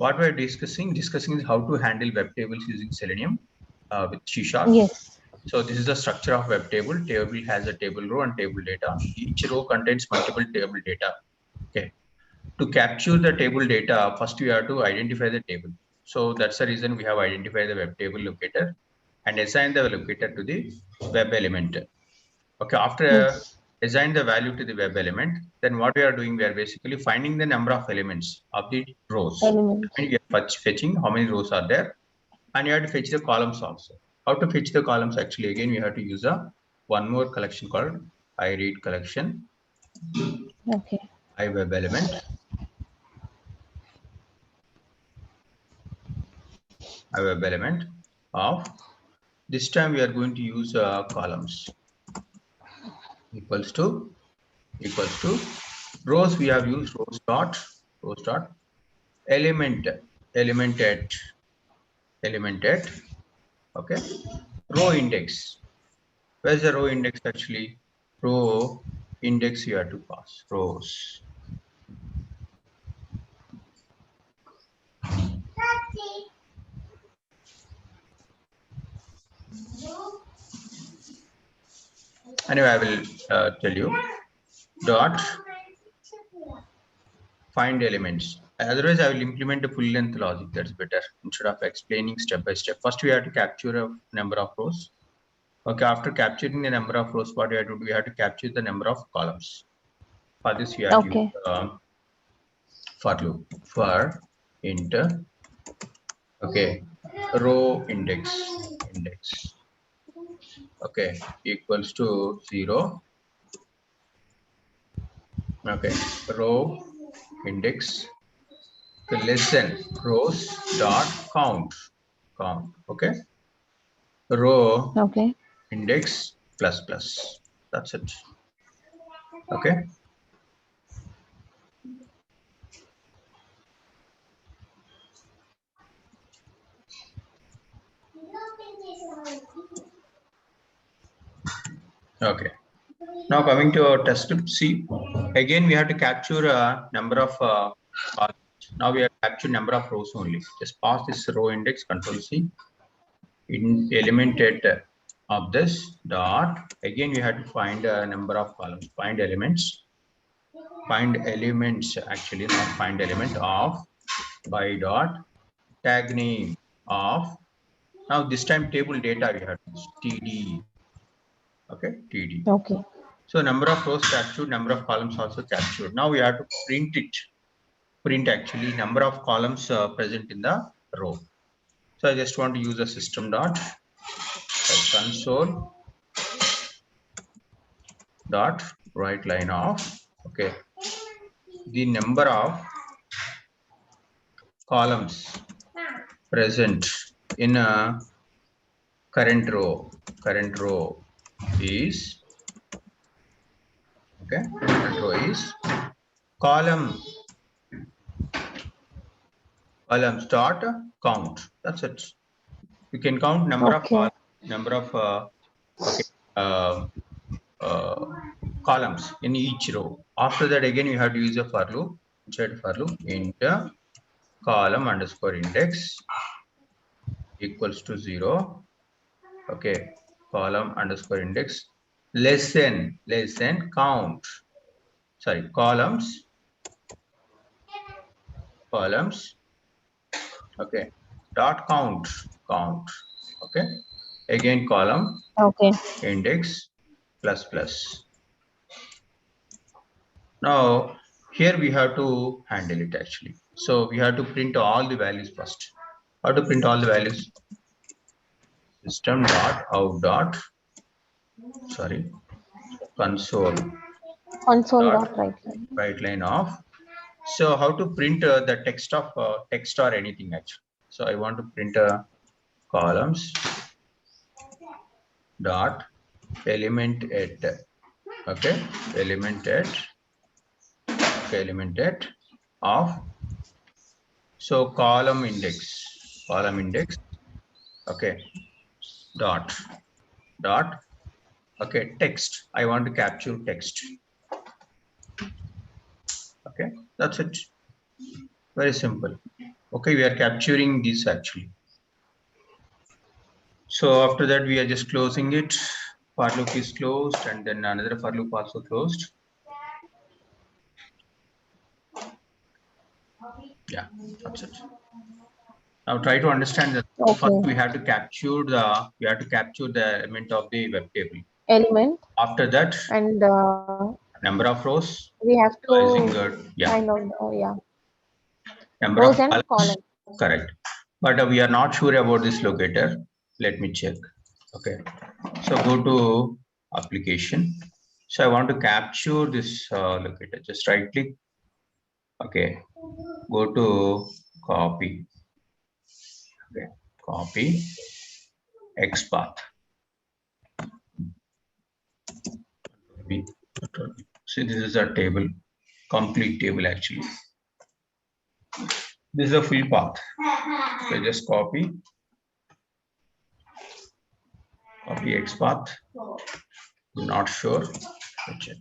what we're discussing is how to handle web tables using Selenium with C#. Yes. So this is the structure of web table. Table has a table row and table data. Each row contains multiple table data. Okay. To capture the table data, first we have to identify the table. So that's the reason we have identified the web table locator and assign the locator to the web element. Okay, after Yes. assign the value to the web element, then what we are doing, we are basically finding the number of elements of the rows. Elements. And we are fetching how many rows are there, and you have to fetch the columns also. How to fetch the columns? Actually, again, we have to use a one more collection called iRead collection. Okay. iWeb element. iWeb element of this time we are going to use columns equals to rows. We have used rows dot element at okay, row index. Where's the row index? Actually, row index you have to pass rows. Anyway, I will tell you dot find elements. Otherwise, I will implement a full length logic. That's better instead of explaining step by step. First, we have to capture a number of rows. Okay, after capturing the number of rows, what we have to do? We have to capture the number of columns. For this, we have to use for loop for int okay row index okay equals to 0. Okay, row index less than rows dot count. Okay, row index plus plus. That's it. Okay. Okay. Now coming to our test script C, again we have to capture a number of columns. Now we have captured number of rows only. Just pass this row index, Control C, in element at of this dot. Again we have to find a number of columns. Find elements actually, not find element of by dot tag name of. Now this time table data we have to use TD. Okay, TD. Okay. So number of rows captured, number of columns also captured. Now we have to print it. Print actually number of columns present in the row. So I just want to use a system dot console dot write line of okay the number of columns present in a current row is okay current row is columns dot count. That's it. You can count number of okay columns in each row. After that, again you have to use a for loop. Inside for loop int column underscore index equals to 0. Okay, column underscore index less than count. Sorry, columns. Okay, dot count. Okay, again column index plus plus. Now here we have to handle it actually. So we have to print all the values first. How to print all the values? System dot out dot console dot write line of. So how to print the text of text or anything actually. So I want to print columns dot element at okay element at of so column index okay dot okay text. I want to capture text. Okay, that's it. Very simple. Okay, we are capturing this actually. So after that, we are just closing it. For loop is closed, and then another for loop also closed. Yeah, that's it. Now try to understand that first Okay. we have to capture the element of the web table. Element, After that, and number of rows, we have using to yeah, find out, yeah, number rows of and columns. columns. Correct. But we are not sure about this locator. Let me check. Okay. So go to application. So I want to capture this locator. Just right click. Okay. Go to copy. Okay. Copy XPath. See, this is a table, complete table actually. This is a full path. So just copy XPath. Not sure. Check.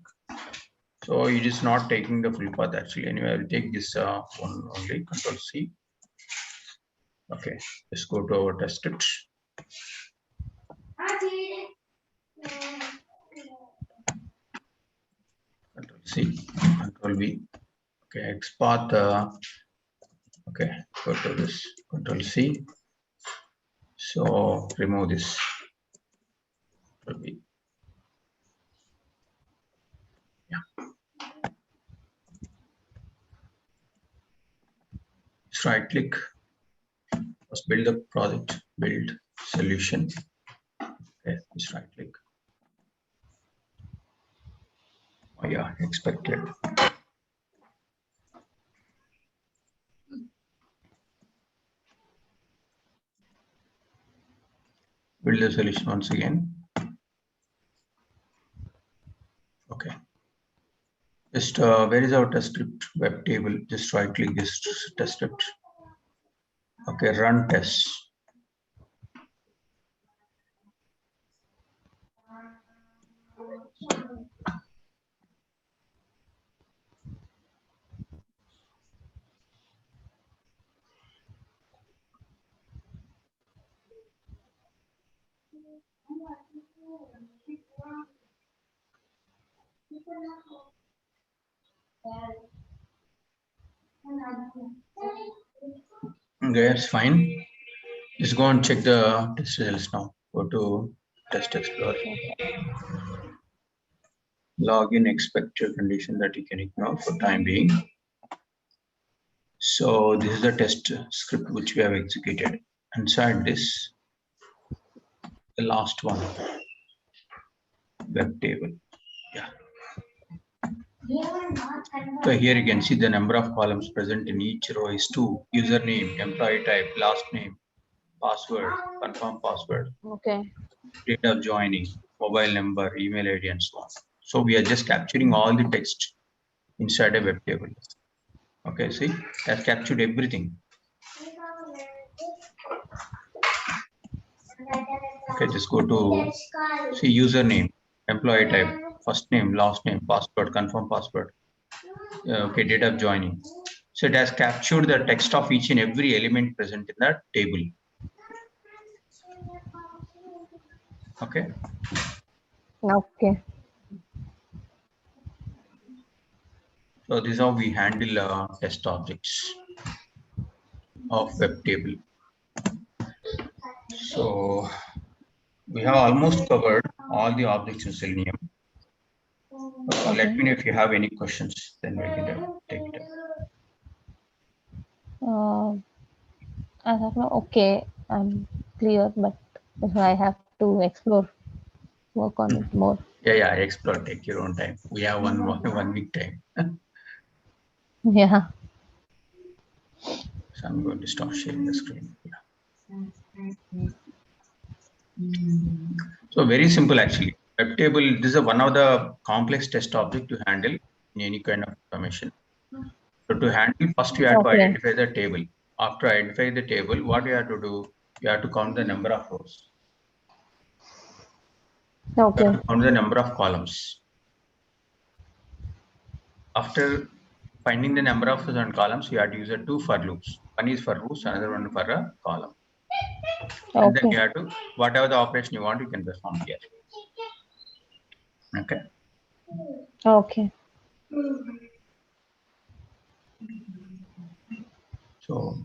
So it is not taking the full path actually. Anyway, I will take this one only. Control C. Okay, let's go to our test script. Control C, Control V. Okay, XPath. Okay, go to this. Control C. So remove this. Control V. Yeah. Just right click. Let's build the project. Build solution. Okay, just right click. Oh yeah, expected. Build the solution once again. Okay. Just where is our test script web table? Just right click this test script. Okay, run tests. Okay, it's fine. Just go and check the test results now. Go to test explorer. Login expected condition that you can ignore for time being. So this is the test script which we have executed. Inside this, the last one, web table. Yeah. So here you can see the number of columns present in each row is 2. Username, employee type, last name, password, confirm password, Okay. date of joining, mobile number, email ID, and so on. So we are just capturing all the text inside a web table. Okay, see, that's captured everything. Okay, just go to see username, employee type, first name, last name, password, confirm password. Okay, date of joining. So it has captured the text of each and every element present in that table. Okay. Okay. So this is how we handle test objects of web table. So we have almost covered all the objects in Selenium. Let me know if you have any questions, then we can take it up. As of now, okay, I'm clear, but I have to explore, work on it more. Yeah, explore, take your own time. We have one week time. Yeah. So I'm going to stop sharing the screen. Yeah. So very simple actually. Web table, this is one of the complex test object to handle in any kind of information. So to handle, first you have to Okay. identify the table. After identify the table, what you have to do? You have to count the number of rows. You have Okay. to count the number of columns. After finding the number of rows and columns, you have to use 2 for loops. One is for rows, another one for a column. And then Okay. you have to, whatever the operation you want, you can perform here. Okay. Okay. So